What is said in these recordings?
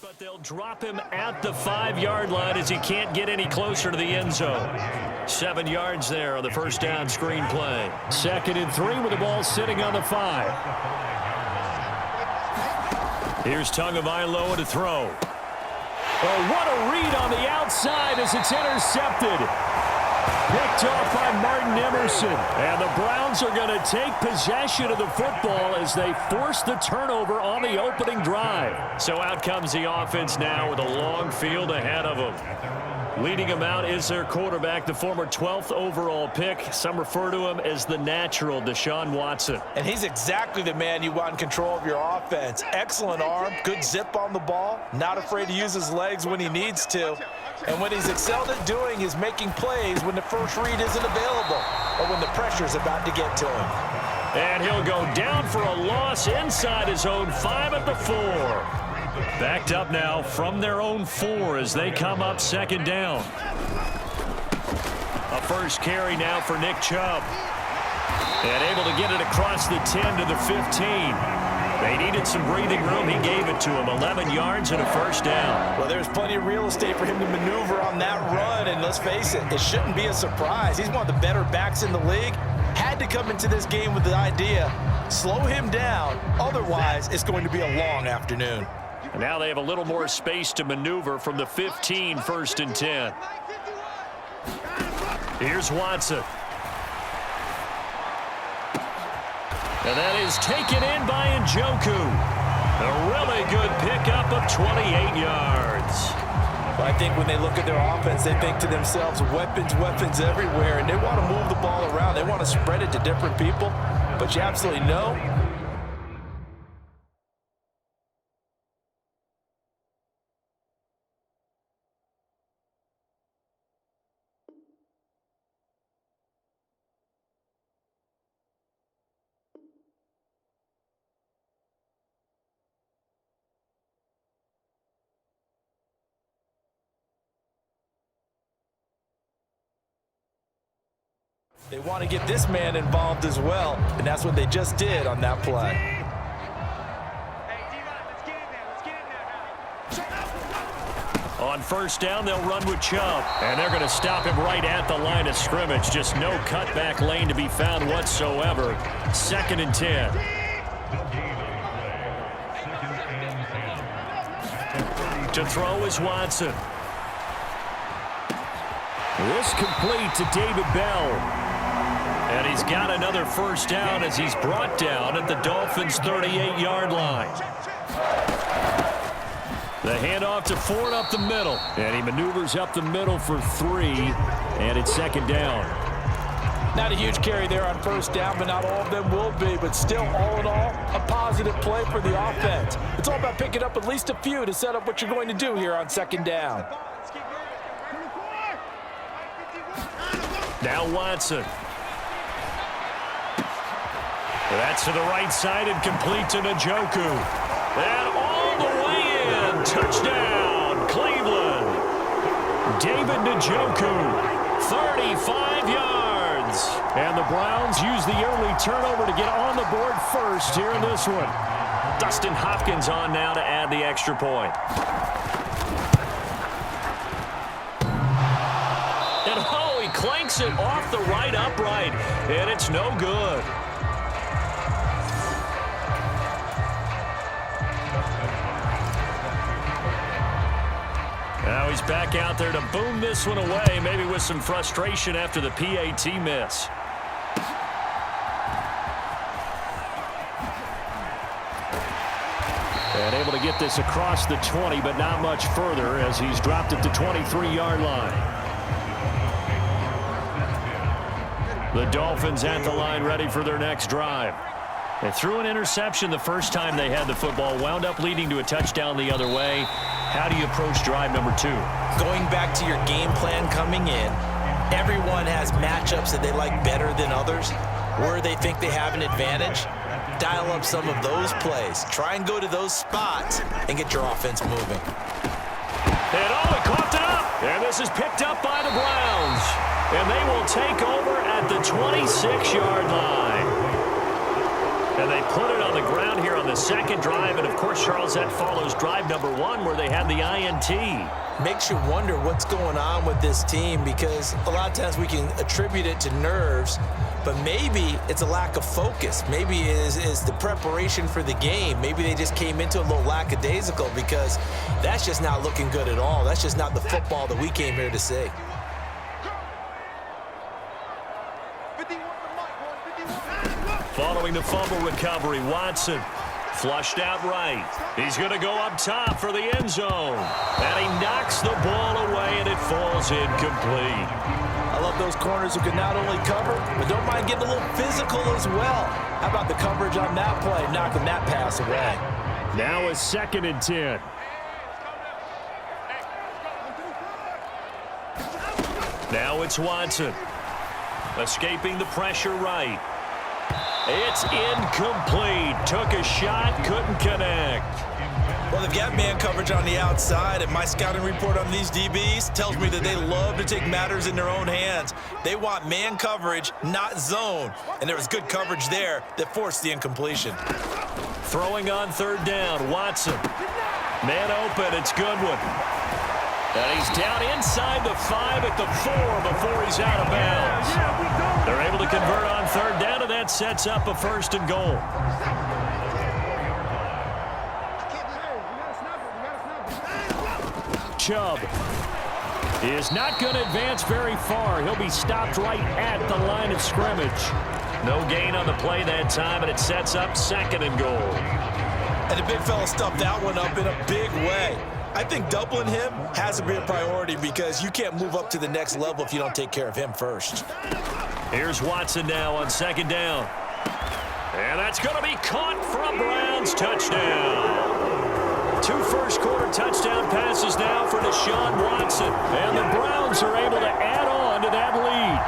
But they'll drop him at the 5-yard line as he can't get any closer to the end zone. 7 yards there on the first down screen play. 2nd and 3 with the ball sitting on the 5. Here's Tagovailoa to throw. Oh, what a read on the outside as it's intercepted. Picked off by Martin Emerson. And the Browns are going to take possession of the football as they force the turnover on the opening drive. So out comes the offense now with a long field ahead of them. Leading them out is their quarterback, the former 12th overall pick. Some refer to him as the natural, Deshaun Watson. And he's exactly the man you want in control of your offense. Excellent arm, good zip on the ball, not afraid to use his legs when he needs to. And what he's excelled at doing is making plays when the first read isn't available or when the pressure's about to get to him. And he'll go down for a loss inside his own 5 at the 4. Backed up now from their own 4 as they come up 2nd down. A first carry now for Nick Chubb. And able to get it across the 10 to the 15. They needed some breathing room. He gave it to him. 11 yards and a first down. Well, there's plenty of real estate for him to maneuver on that run. And let's face it, it shouldn't be a surprise. He's one of the better backs in the league. Had to come into this game with the idea, slow him down. Otherwise, it's going to be a long afternoon. And now they have a little more space to maneuver from the 15, 1st and 10. Here's Watson. And that is taken in by Njoku. A really good pickup of 28 yards. Well, I think when they look at their offense, they think to themselves, weapons, weapons everywhere, and they want to move the ball around. They want to spread it to different people, but you absolutely know. They want to get this man involved as well, and that's what they just did on that play. On first down, they'll run with Chubb. And they're going to stop him right at the line of scrimmage. Just no cutback lane to be found whatsoever. 2nd and 10. To throw is Watson. This complete to David Bell. And he's got another first down as he's brought down at the Dolphins' 38-yard line. The handoff to Ford up the middle. And he maneuvers up the middle for 3. And it's 2nd down. Not a huge carry there on first down, but not all of them will be. But still, all in all, a positive play for the offense. It's all about picking up at least a few to set up what you're going to do here on 2nd down. Now Watson. That's to the right side and complete to Njoku. And all the way in. Touchdown, Cleveland. David Njoku, 35 yards. And the Browns use the early turnover to get on the board first here in this one. Dustin Hopkins on now to add the extra point. And oh, he clanks it off the right upright. And it's no good. Now he's back out there to boom this one away, maybe with some frustration after the PAT miss. And able to get this across the 20, but not much further as he's dropped at the 23-yard line. The Dolphins at the line ready for their next drive. They threw an interception the first time they had the football, wound up leading to a touchdown the other way. How do you approach drive number 2? Going back to your game plan coming in, everyone has matchups that they like better than others, where they think they have an advantage. Dial up some of those plays. Try and go to those spots and get your offense moving. And oh, he coughed it up. And this is picked up by the Browns. And they will take over at the 26-yard line. And they put it on the ground here on the second drive. And, of course, Charles, that follows drive number 1 where they had the INT. Makes you wonder what's going on with this team, because a lot of times we can attribute it to nerves, but maybe it's a lack of focus. Maybe it is the preparation for the game. Maybe they just came into a little lackadaisical, because that's just not looking good at all. That's just not the football that we came here to see. Following the fumble recovery, Watson flushed out right. He's going to go up top for the end zone. And he knocks the ball away, and it falls incomplete. I love those corners who can not only cover, but don't mind getting a little physical as well. How about the coverage on that play, knocking that pass away? Now a 2nd and 10. Now it's Watson. Escaping the pressure right. It's incomplete. Took a shot, couldn't connect. Well, they've got man coverage on the outside, and my scouting report on these DBs tells me that they love to take matters in their own hands. They want man coverage, not zone. And there was good coverage there that forced the incompletion. Throwing on 3rd down, Watson. Man open, it's Goodwin. And he's down inside the 5 at the 4 before he's out of bounds. They're able to convert on 3rd down, and that sets up a 1st and goal. Chubb is not going to advance very far. He'll be stopped right at the line of scrimmage. No gain on the play that time, and it sets up 2nd and goal. And the big fella stuffed that one up in a big way. I think doubling him has to be a priority, because you can't move up to the next level if you don't take care of him first. Here's Watson now on 2nd down. And that's going to be caught for a Browns touchdown. 2 first-quarter touchdown passes now for Deshaun Watson. And the Browns are able to add on to that lead.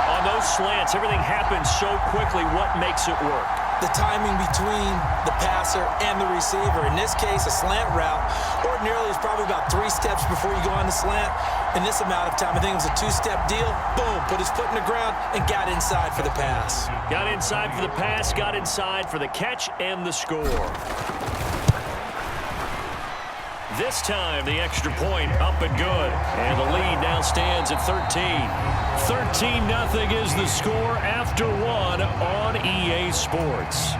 On those slants, everything happens so quickly. What makes it work? The timing between the passer and the receiver. In this case, a slant route ordinarily is probably about 3 steps before you go on the slant. In this amount of time, I think it was a 2-step deal. Boom, put his foot in the ground and got inside for the pass. Got inside for the pass, got inside for the catch and the score. This time, the extra point up and good. And the lead now stands at 13. 13-0 is the score after 1 on EA Sports.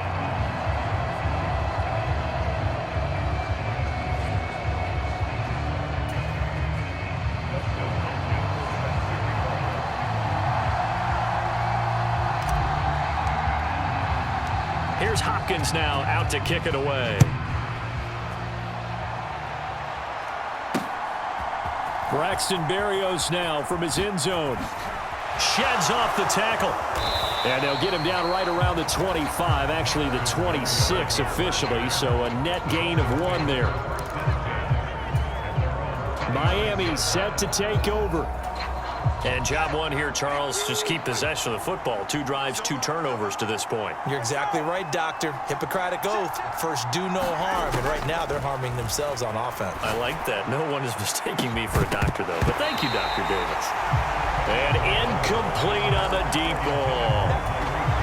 Here's Hopkins now out to kick it away. Braxton Berrios now from his end zone. Sheds off the tackle. And they'll get him down right around the 25, actually the 26 officially, so a net gain of 1 there. Miami set to take over. And job 1 here, Charles, just keep possession of the football. 2 drives, 2 turnovers to this point. You're exactly right, Doctor. Hippocratic oath. First, do no harm. And right now, they're harming themselves on offense. I like that. No one is mistaking me for a doctor, though. But thank you, Dr. Davis. And incomplete on the deep ball.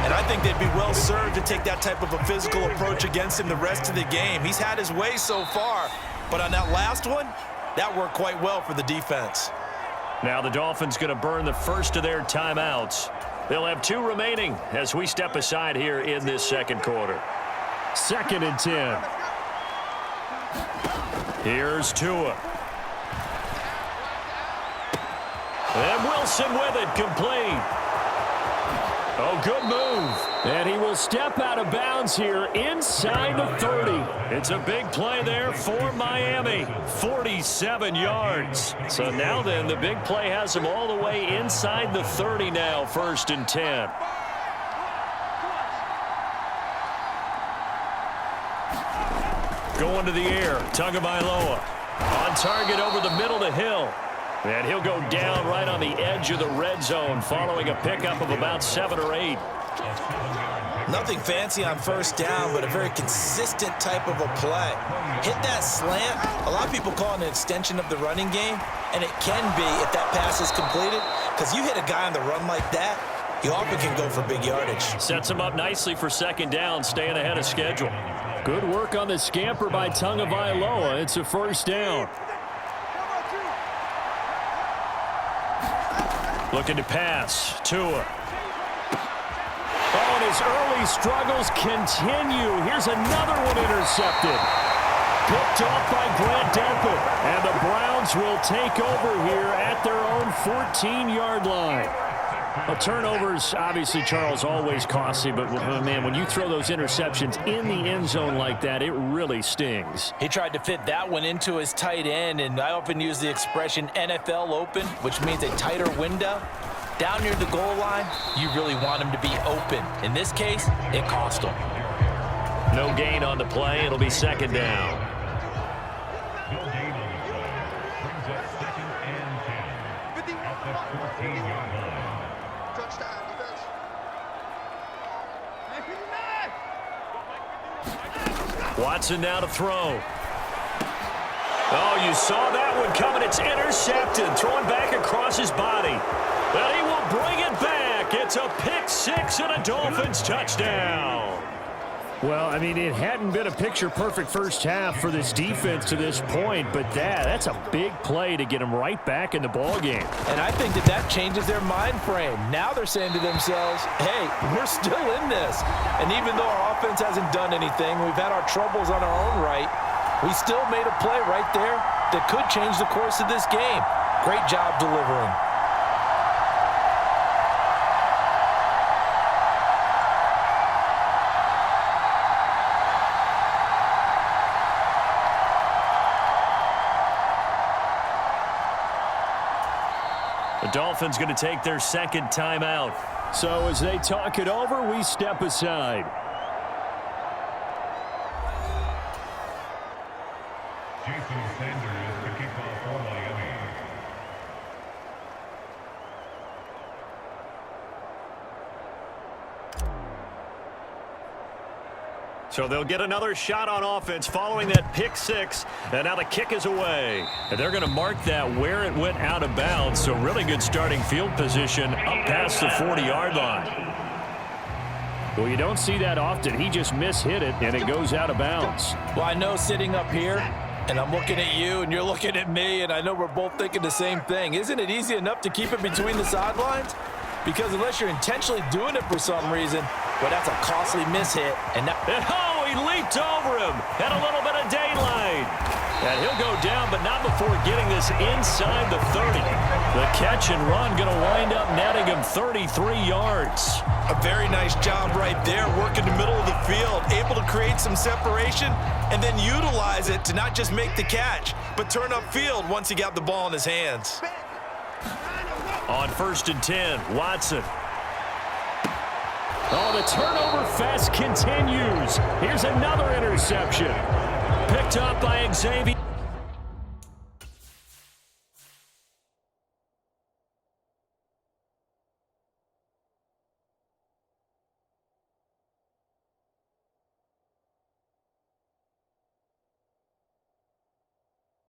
And I think they'd be well served to take that type of a physical approach against him the rest of the game. He's had his way so far. But on that last one, that worked quite well for the defense. Now the Dolphins going to burn the first of their timeouts. They'll have 2 remaining as we step aside here in this 2nd quarter. 2nd and 10. Here's Tua. And Wilson with it, complete. Oh, good move. And he will step out of bounds here inside the 30. It's a big play there for Miami. 47 yards. So now then, the big play has him all the way inside the 30 now, 1st and 10. Going to the air, Tagovailoa. On target over the middle to Hill. And he'll go down right on the edge of the red zone following a pickup of about 7 or 8. Nothing fancy on 1st down, but a very consistent type of a play. Hit that slant. A lot of people call it an extension of the running game, and it can be if that pass is completed, because you hit a guy on the run like that, You often can go for big yardage. Sets him up nicely for second down, staying ahead of schedule. Good work on the scamper by Tagovailoa. It's a first down. Looking to pass. Tua. Oh, and his early struggles continue. Here's another one intercepted. Picked off by Grant Delpit. And the Browns will take over here at their own 14-yard line. Well, turnovers, obviously, Charles, always costly. But, man, when you throw those interceptions in the end zone like that, it really stings. He tried to fit that one into his tight end, and I often use the expression NFL open, which means a tighter window. Down near the goal line, you really want him to be open. In this case, it cost him. No gain on the play. It'll be second down. Watson now to throw. Oh, you saw that one coming. It's intercepted. Throwing back across his body. But he will bring it back. It's a pick six and a Dolphins touchdown. Well, I mean, it hadn't been a picture-perfect first half for this defense to this point, but that's a big play to get them right back in the ballgame. And I think that changes their mind frame. Now they're saying to themselves, hey, we're still in this. And even though our offense hasn't done anything, we've had our troubles on our own right, we still made a play right there that could change the course of this game. Great job delivering. The Dolphins going to take their second timeout. So as they talk it over, we step aside. Jason Sanders to kick off for Miami. So they'll get another shot on offense following that pick six. And now the kick is away. And they're going to mark that where it went out of bounds. So really good starting field position up past the 40-yard line. Well, you don't see that often. He just mishit it, and it goes out of bounds. Well, I know sitting up here, and I'm looking at you, and you're looking at me, and I know we're both thinking the same thing. Isn't it easy enough to keep it between the sidelines? Because unless you're intentionally doing it for some reason, well, that's a costly mishit. And oh, he leaped over him. Had a little bit of daylight. And he'll go down, but not before getting this inside the 30. The catch and run going to wind up netting him 33 yards. A very nice job right there, working the middle of the field, able to create some separation and then utilize it to not just make the catch, but turn upfield once he got the ball in his hands. On 1st and 10, Watson. Oh, the turnover fest continues. Here's another interception. Picked up by Xavier.